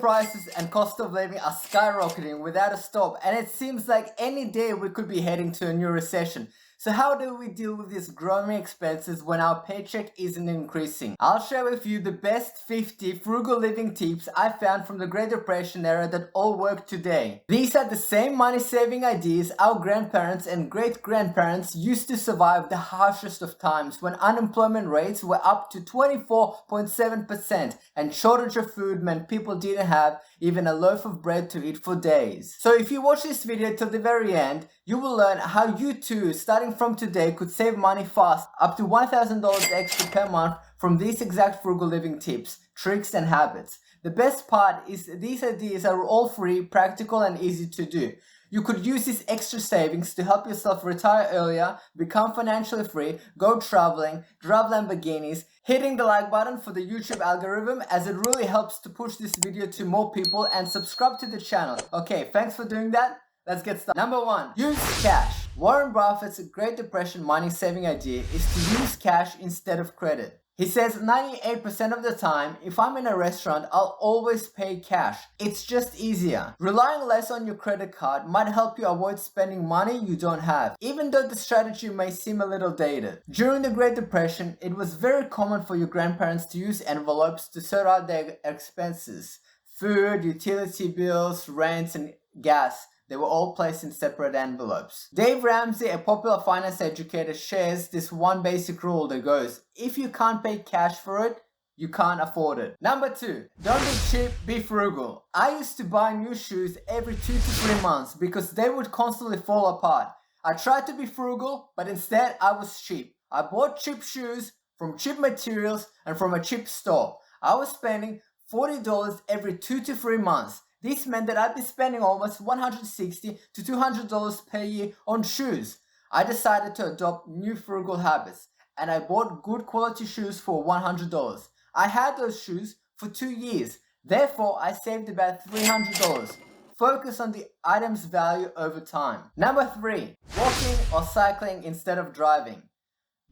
Prices and cost of living are skyrocketing without a stop, and it seems like any day we could be heading to a new recession. So how do we deal with these growing expenses when our paycheck isn't increasing? I'll share with you the best 50 frugal living tips I found from the Great Depression era that all work today. These are the same money saving ideas our grandparents and great-grandparents used to survive the harshest of times when unemployment rates were up to 24.7% and shortage of food meant people didn't have even a loaf of bread to eat for days. So if you watch this video till the very end, you will learn how you too, starting from today, could save money fast, up to $1,000 extra per month from these exact frugal living tips, tricks and habits. The best part is these ideas are all free, practical and easy to do. You could use these extra savings to help yourself retire earlier, become financially free, go traveling, drive Lamborghinis, hitting the like button for the YouTube algorithm as it really helps to push this video to more people, and subscribe to the channel. Okay, thanks for doing that. Let's get started. Number 1. Use cash. Warren Buffett's Great Depression money saving idea is to use cash instead of credit. He says 98% of the time, if I'm in a restaurant, I'll always pay cash. It's just easier. Relying less on your credit card might help you avoid spending money you don't have, even though the strategy may seem a little dated. During the Great Depression, it was very common for your grandparents to use envelopes to sort out their expenses. Food, utility bills, rent, and gas. They were all placed in separate envelopes. Dave Ramsey, a popular finance educator, shares this one basic rule that goes, if you can't pay cash for it, you can't afford it. Number 2, don't be cheap, be frugal. I used to buy new shoes every 2 to 3 months because they would constantly fall apart. I tried to be frugal, but instead I was cheap. I bought cheap shoes from cheap materials and from a cheap store. I was spending $40 every 2 to 3 months. This meant that I'd be spending almost $160 to $200 per year on shoes. I decided to adopt new frugal habits, and I bought good quality shoes for $100. I had those shoes for 2 years, therefore I saved about $300. Focus on the item's value over time. Number 3, walking or cycling instead of driving.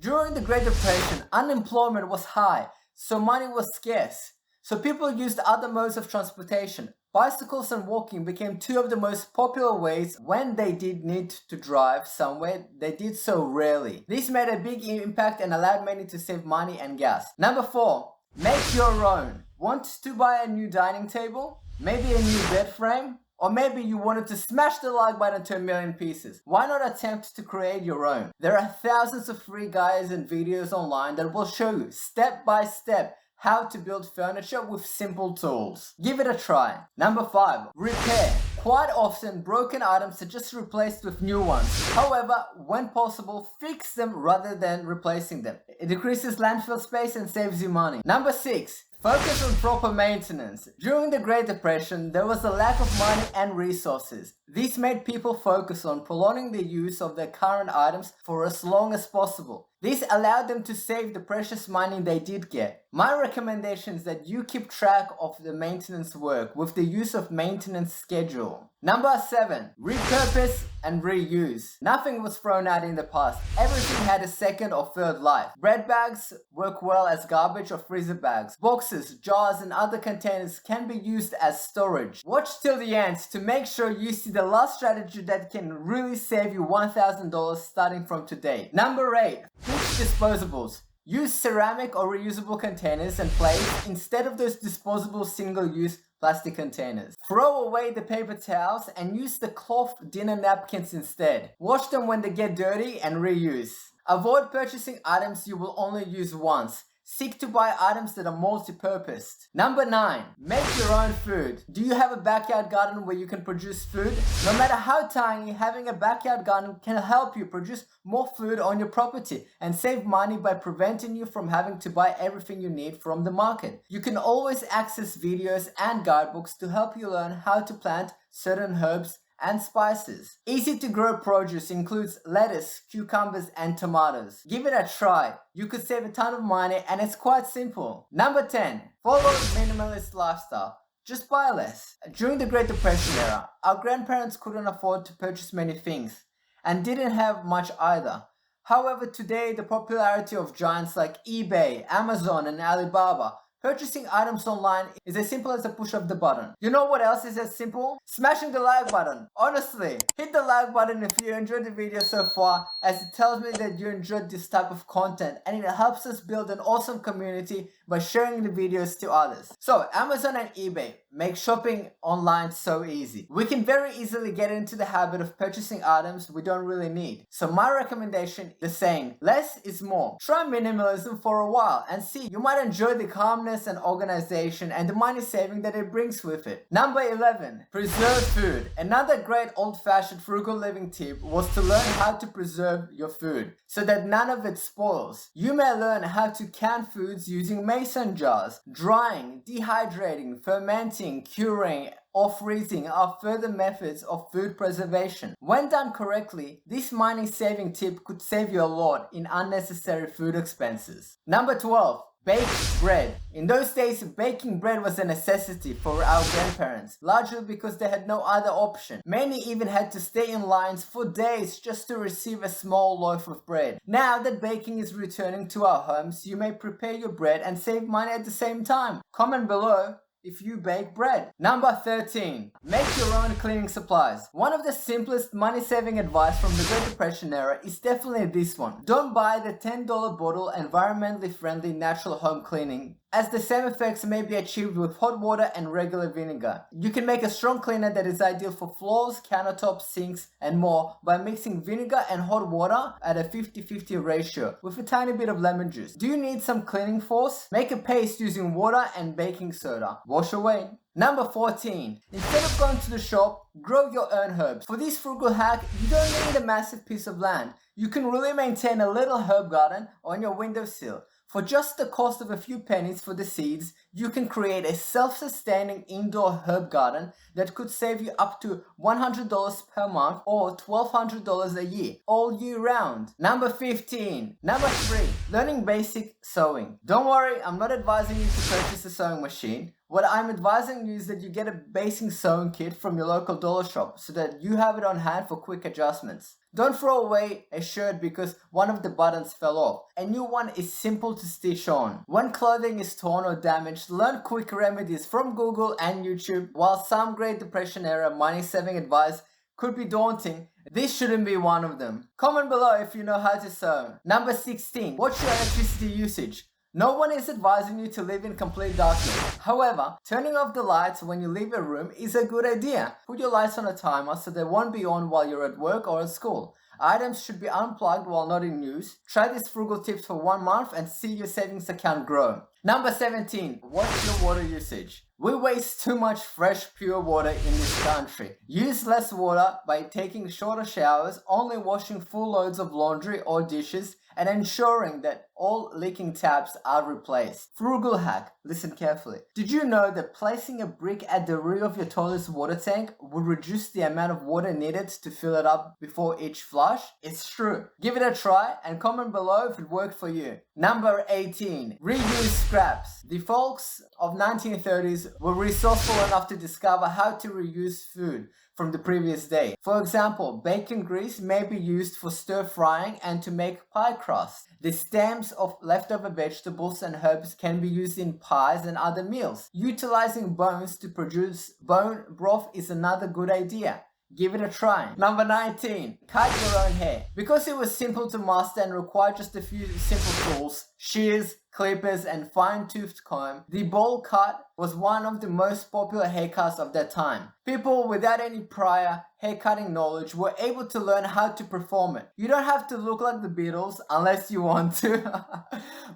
During the Great Depression, unemployment was high, so money was scarce. So people used other modes of transportation. Bicycles and walking became 2 of the most popular ways. When they did need to drive somewhere, they did so rarely. This made a big impact and allowed many to save money and gas. Number 4, make your own. Want to buy a new dining table? Maybe a new bed frame? Or maybe you wanted to smash the like button to 1,000,000 pieces. Why not attempt to create your own? There are thousands of free guides and videos online that will show you step by step how to build furniture with simple tools. Give it a try. Number 5, repair. Quite often, broken items are just replaced with new ones. However, when possible, fix them rather than replacing them. It decreases landfill space and saves you money. Number 6, focus on proper maintenance. During the Great Depression, there was a lack of money and resources. This made people focus on prolonging the use of their current items for as long as possible. This allowed them to save the precious money they did get. My recommendation is that you keep track of the maintenance work with the use of maintenance schedule. Number 7, repurpose and reuse. Nothing was thrown out in the past. Everything had a second or third life. Bread bags work well as garbage or freezer bags. Boxes, jars, and other containers can be used as storage. Watch till the end to make sure you see the last strategy that can really save you $1,000 starting from today. Number 8, fixed disposables. Use ceramic or reusable containers and plates instead of those disposable single-use plastic containers. Throw away the paper towels and use the cloth dinner napkins instead. Wash them when they get dirty and reuse. Avoid purchasing items you will only use once. Seek to buy items that are multi-purposed. Number 9, make your own food. Do you have a backyard garden where you can produce food? No matter how tiny, having a backyard garden can help you produce more food on your property and save money by preventing you from having to buy everything you need from the market. You can always access videos and guidebooks to help you learn how to plant certain herbs and spices. Easy to grow produce includes lettuce, cucumbers, and tomatoes. Give it a try. You could save a ton of money and it's quite simple. Number 10, follow minimalist lifestyle. Just buy less. During the Great Depression era, our grandparents couldn't afford to purchase many things and didn't have much either. However, today the popularity of giants like eBay, Amazon, and Alibaba Purchasing items online is as simple as a push of the button. You know what else is as simple? Smashing the like button. Honestly, hit the like button if you enjoyed the video so far, as it tells me that you enjoyed this type of content and it helps us build an awesome community by sharing the videos to others. So Amazon and eBay make shopping online so easy. We can very easily get into the habit of purchasing items we don't really need. So my recommendation, the saying, less is more. Try minimalism for a while and see, you might enjoy the calmness and organization and the money saving that it brings with it. Number 11, preserve food. Another great old-fashioned frugal living tip was to learn how to preserve your food so that none of it spoils. You may learn how to can foods using mason jars. Drying, dehydrating, fermenting, curing, or freezing are further methods of food preservation. When done correctly, this money-saving tip could save you a lot in unnecessary food expenses. Number 12. Bake bread. In those days, baking bread was a necessity for our grandparents, largely because they had no other option. Many even had to stay in lines for days just to receive a small loaf of bread. Now that baking is returning to our homes, you may prepare your bread and save money at the same time. Comment below if you bake bread. Number 13. Make your own cleaning supplies. One of the simplest money-saving advice from the Great Depression era is definitely this one. Don't buy the $10 bottle environmentally friendly natural home cleaning, as the same effects may be achieved with hot water and regular vinegar. You can make a strong cleaner that is ideal for floors, countertops, sinks, and more by mixing vinegar and hot water at a 50-50 ratio with a tiny bit of lemon juice. Do you need some cleaning force? Make a paste using water and baking soda. Wash away. Number 14. Instead of going to the shop, grow your own herbs. For this frugal hack, you don't need a massive piece of land. You can really maintain a little herb garden on your windowsill. For just the cost of a few pennies for the seeds, you can create a self-sustaining indoor herb garden that could save you up to $100 per month or $1,200 a year, all year round. Number 15. Number 3. Learning basic sewing. Don't worry, I'm not advising you to purchase a sewing machine. What I'm advising you is that you get a basic sewing kit from your local dollar shop so that you have it on hand for quick adjustments. Don't throw away a shirt because one of the buttons fell off. A new one is simple to stitch on. When clothing is torn or damaged, learn quick remedies from Google and YouTube. While some Great Depression era money-saving advice could be daunting, this shouldn't be one of them. Comment below if you know how to sew. Number 16. Watch your electricity usage. No one is advising you to live in complete darkness. However, turning off the lights when you leave a room is a good idea. Put your lights on a timer so they won't be on while you're at work or at school. Items should be unplugged while not in use. Try these frugal tips for 1 month and see your savings account grow. Number 17. Watch your water usage. We waste too much fresh, pure water in this country. Use less water by taking shorter showers, only washing full loads of laundry or dishes, and ensuring that all leaking taps are replaced. Frugal hack. Listen carefully. Did you know that placing a brick at the rear of your toilet's water tank would reduce the amount of water needed to fill it up before each flush? It's true. Give it a try and comment below if it worked for you. Number 18. Reuse scraps. The folks of 1930s were resourceful enough to discover how to reuse food from the previous day. For example, bacon grease may be used for stir frying and to make pie crust. The stems of leftover vegetables and herbs can be used in pies and other meals. Utilizing bones to produce bone broth is another good idea. Give it a try. Number 19. Cut your own hair. Because it was simple to master and required just a few simple tools, shears, clippers, and fine-toothed comb, the bowl cut was one of the most popular haircuts of that time. People without any prior haircutting knowledge were able to learn how to perform it. You don't have to look like the Beatles unless you want to,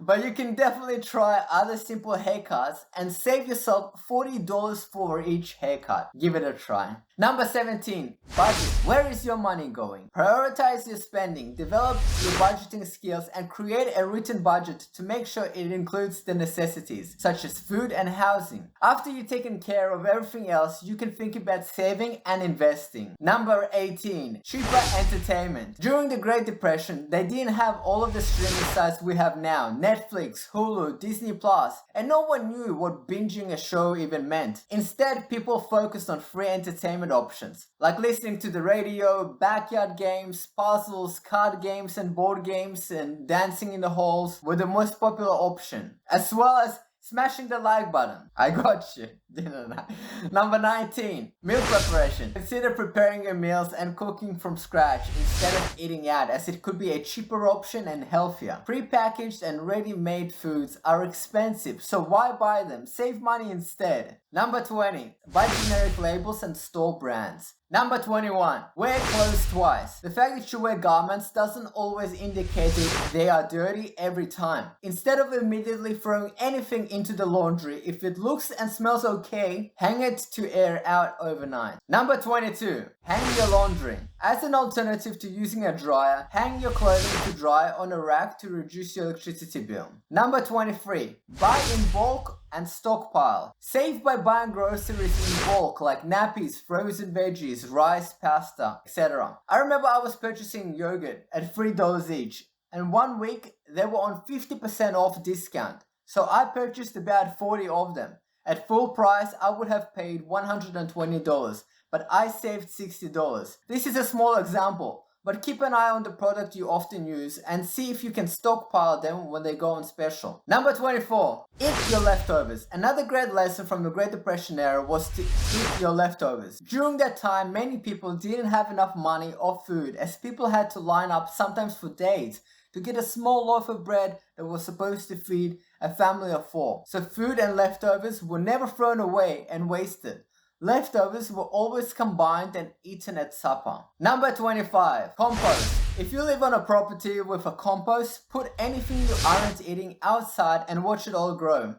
but you can definitely try other simple haircuts and save yourself $40 for each haircut. Give it a try. Number 17. Budget. Where is your money going? Prioritize your spending, develop your budgeting skills, and create a written budget to make sure it includes the necessities, such as food and housing. After you've taken care of everything else, you can think about saving and investing. Number 18. Cheaper entertainment. During the Great Depression, they didn't have all of the streaming sites we have now. Netflix, Hulu, Disney+, and no one knew what binging a show even meant. Instead, people focused on free entertainment options, like listening to the radio, backyard games, puzzles, card games and board games, and dancing in the halls were the most popular option, as well as smashing the like button. I got you, didn't I? Number 19, meal preparation. Consider preparing your meals and cooking from scratch instead of eating out, as it could be a cheaper option and healthier. Pre-packaged and ready-made foods are expensive, so why buy them? Save money instead. Number 20, buy generic labels and store brands. Number 21, wear clothes twice. The fact that you wear garments doesn't always indicate that they are dirty every time. Instead of immediately throwing anything into the laundry, if it looks and smells okay, hang it to air out overnight. Number 22, hang your laundry. As an alternative to using a dryer, hang your clothing to dry on a rack to reduce your electricity bill. Number 23, buy in bulk and stockpile. Save by buying groceries in bulk like nappies, frozen veggies, rice, pasta, etc. I remember I was purchasing yogurt at $3 each, and one week they were on 50% off discount. So I purchased about 40 of them. At full price, I would have paid $120, but I saved $60. This is a small example, but keep an eye on the product you often use and see if you can stockpile them when they go on special. Number 24, eat your leftovers. Another great lesson from the Great Depression era was to eat your leftovers. During that time, many people didn't have enough money or food, as people had to line up sometimes for days to get a small loaf of bread that was supposed to feed a family of 4. So food and leftovers were never thrown away and wasted. Leftovers were always combined and eaten at supper. Number 25, compost. If you live on a property with a compost, put anything you aren't eating outside and watch it all grow.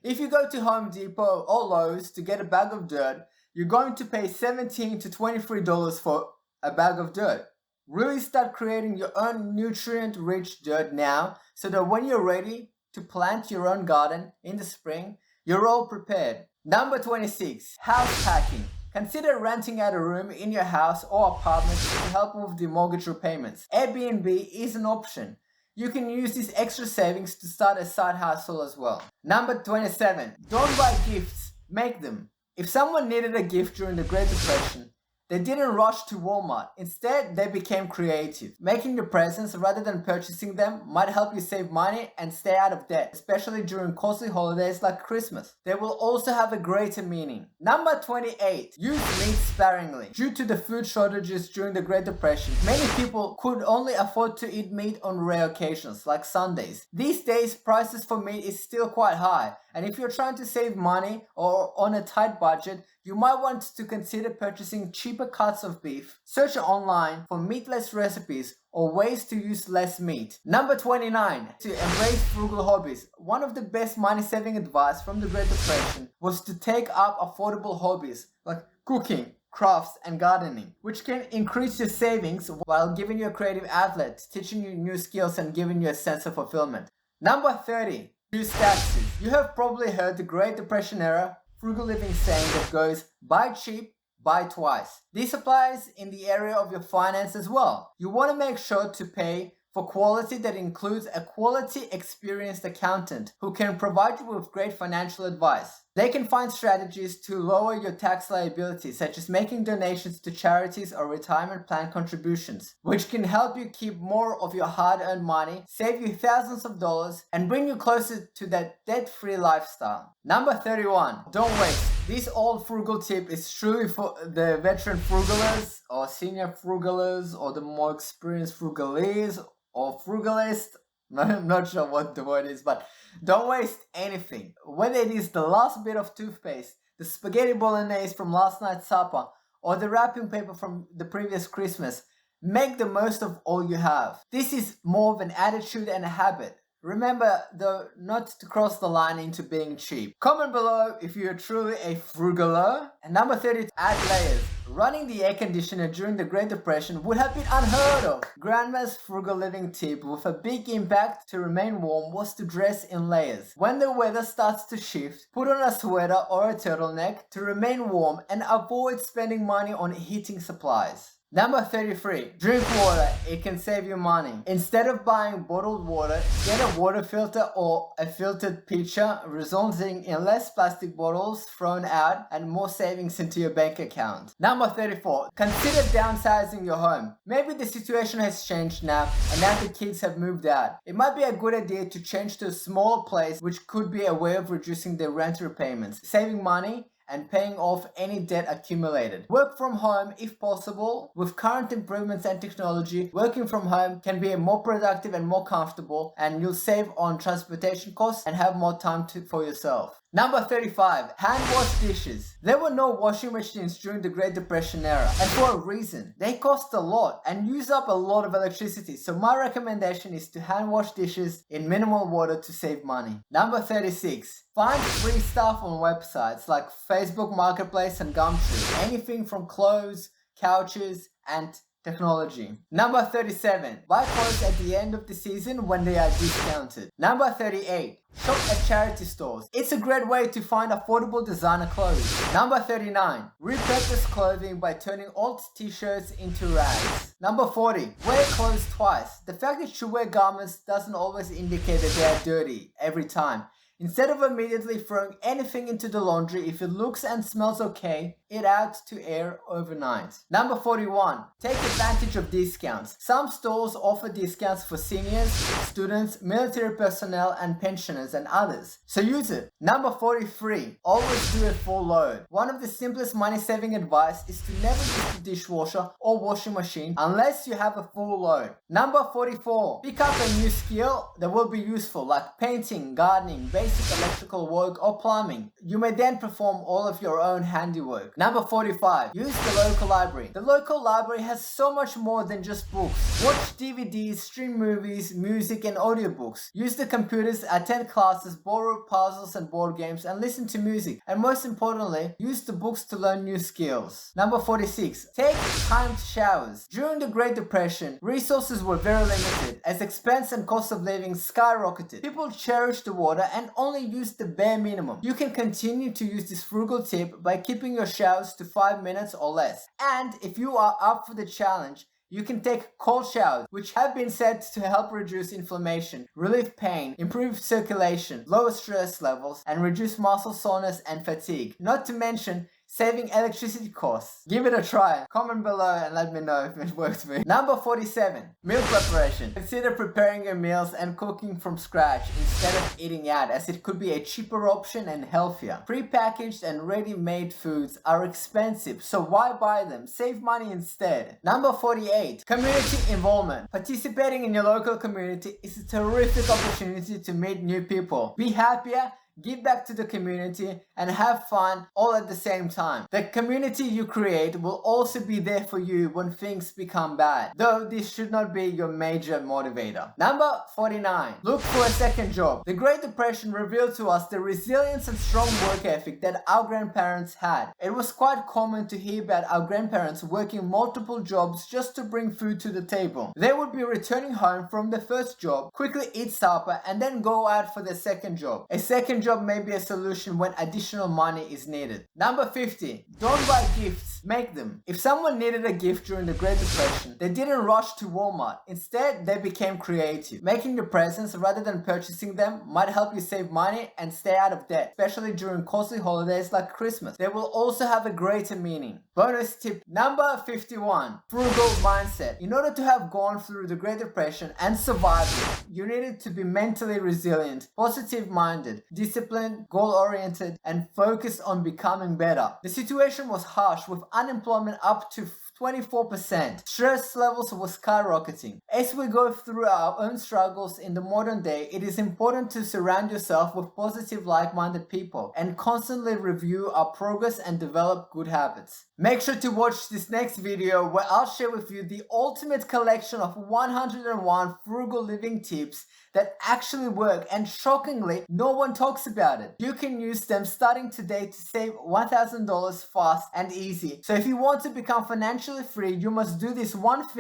If you go to Home Depot or Lowe's to get a bag of dirt, you're going to pay $17 to $23 for a bag of dirt. Really start creating your own nutrient-rich dirt now, so that when you're ready to plant your own garden in the spring, you're all prepared. Number 26, house hacking. Consider renting out a room in your house or apartment to help with the mortgage repayments. Airbnb is an option. You can use these extra savings to start a side hustle as well. Number 27, don't buy gifts, make them. If someone needed a gift during the Great Depression, they didn't rush to Walmart. Instead, they became creative. Making the presents rather than purchasing them might help you save money and stay out of debt, especially during costly holidays like Christmas. They will also have a greater meaning. Number 28. Use meat sparingly. Due to the food shortages during the Great Depression, many people could only afford to eat meat on rare occasions, like Sundays. These days, prices for meat is still quite high, and if you're trying to save money or on a tight budget, you might want to consider purchasing cheaper cuts of beef. Search online for meatless recipes or ways to use less meat. Number 29. To embrace frugal hobbies. One of the best money-saving advice from the Great Depression was to take up affordable hobbies like cooking, crafts, and gardening, which can increase your savings while giving you a creative outlet, teaching you new skills, and giving you a sense of fulfillment. Number 30. Use taxes. You have probably heard the Great Depression era frugal living saying that goes, buy cheap, buy twice. This applies in the area of your finance as well. You want to make sure to pay for quality that includes a quality experienced accountant who can provide you with great financial advice. They can find strategies to lower your tax liability, such as making donations to charities or retirement plan contributions, which can help you keep more of your hard-earned money, save you thousands of dollars, and bring you closer to that debt-free lifestyle. Number 31. Don't waste. This old frugal tip is truly for the veteran frugalers or senior frugalers or the more experienced frugalies or frugalist. I'm not sure what the word is, but don't waste anything. Whether it is the last bit of toothpaste, the spaghetti bolognese from last night's supper, or the wrapping paper from the previous Christmas, make the most of all you have. This is more of an attitude and a habit. Remember, though, not to cross the line into being cheap. Comment below if you are truly a frugaler. And number 30, add layers. Running the air conditioner during the Great Depression would have been unheard of. Grandma's frugal living tip with a big impact to remain warm was to dress in layers. When the weather starts to shift, put on a sweater or a turtleneck to remain warm and avoid spending money on heating supplies. Number 33. Drink water. It can save you money. Instead of buying bottled water, get a water filter or a filtered pitcher, resulting in less plastic bottles thrown out and more savings into your bank account. Number 34. Consider downsizing your home. Maybe the situation has changed now and now the kids have moved out. It might be a good idea to change to a smaller place, which could be a way of reducing their rent repayments, saving money, and paying off any debt accumulated. Work from home if possible. With current improvements and technology, working from home can be more productive and more comfortable, and you'll save on transportation costs and have more time for yourself. Number 35. Hand wash dishes. There were no washing machines during the Great Depression era, and for a reason. They cost a lot and use up a lot of electricity, so my recommendation is to hand wash dishes in minimal water to save money. Number 36. Find free stuff on websites like Facebook Marketplace and Gumtree. Anything from clothes, couches, and technology. Number 37. Buy clothes at the end of the season when they are discounted. Number 38. Shop at charity stores. It's a great way to find affordable designer clothes. Number 39. Repurpose clothing by turning old t-shirts into rags. Number 40. Wear clothes twice. The fact that you wear garments doesn't always indicate that they are dirty every time. Instead of immediately throwing anything into the laundry, if it looks and smells okay, it out to air overnight. Number 41. Take advantage of discounts. Some stores offer discounts for seniors, students, military personnel, and pensioners, and others. So use it. Number 43. Always do a full load. One of the simplest money-saving advice is to never use the dishwasher or washing machine unless you have a full load. Number 44. Pick up a new skill that will be useful, like painting, gardening, basic electrical work, or plumbing. You may then perform all of your own handiwork. Number 45. Use the local library. The local library has so much more than just books. Watch DVDs, stream movies, music, and audiobooks. Use the computers, attend classes, borrow puzzles and board games, and listen to music. And most importantly, use the books to learn new skills. Number 46. Take timed showers. During the Great Depression, resources were very limited as expense and cost of living skyrocketed. People cherished the water and only used the bare minimum. You can continue to use this frugal tip by keeping your showers to 5 minutes or less. And if you are up for the challenge, you can take cold showers, which have been said to help reduce inflammation, relieve pain, improve circulation, lower stress levels, and reduce muscle soreness and fatigue. Not to mention saving electricity costs. Give it a try. Comment below and let me know if it works for you. Number 47. Meal preparation. Consider preparing your meals and cooking from scratch instead of eating out, as it could be a cheaper option and healthier. Pre-packaged and ready-made foods are expensive, so why buy them? Save money instead. Number 48. Community involvement. Participating in your local community is a terrific opportunity to meet new people. Be happier, give back to the community, and have fun all at the same time. The community you create will also be there for you when things become bad, though this should not be your major motivator. Number 49. Look for a second job. The Great Depression revealed to us the resilience and strong work ethic that our grandparents had. It was quite common to hear about our grandparents working multiple jobs just to bring food to the table. They would be returning home from the first job, quickly eat supper, and then go out for the second job. A second job may be a solution when additional money is needed. Number 50. Don't buy gifts, make them. If someone needed a gift during the Great Depression, they didn't rush to Walmart. Instead, they became creative. Making the presents rather than purchasing them might help you save money and stay out of debt, especially during costly holidays like Christmas. They will also have a greater meaning. Bonus tip number 51. Frugal mindset. In order to have gone through the Great Depression and survived it, you needed to be mentally resilient, positive-minded, disciplined, goal-oriented, and focused on becoming better. The situation was harsh, with unemployment up to 24%. Stress levels were skyrocketing. As we go through our own struggles in the modern day, it is important to surround yourself with positive, like-minded people and constantly review our progress and develop good habits. Make sure to watch this next video where I'll share with you the ultimate collection of 101 frugal living tips that actually work, and shockingly, no one talks about it. You can use them starting today to save $1,000 fast and easy. So if you want to become financially free, you must do this one thing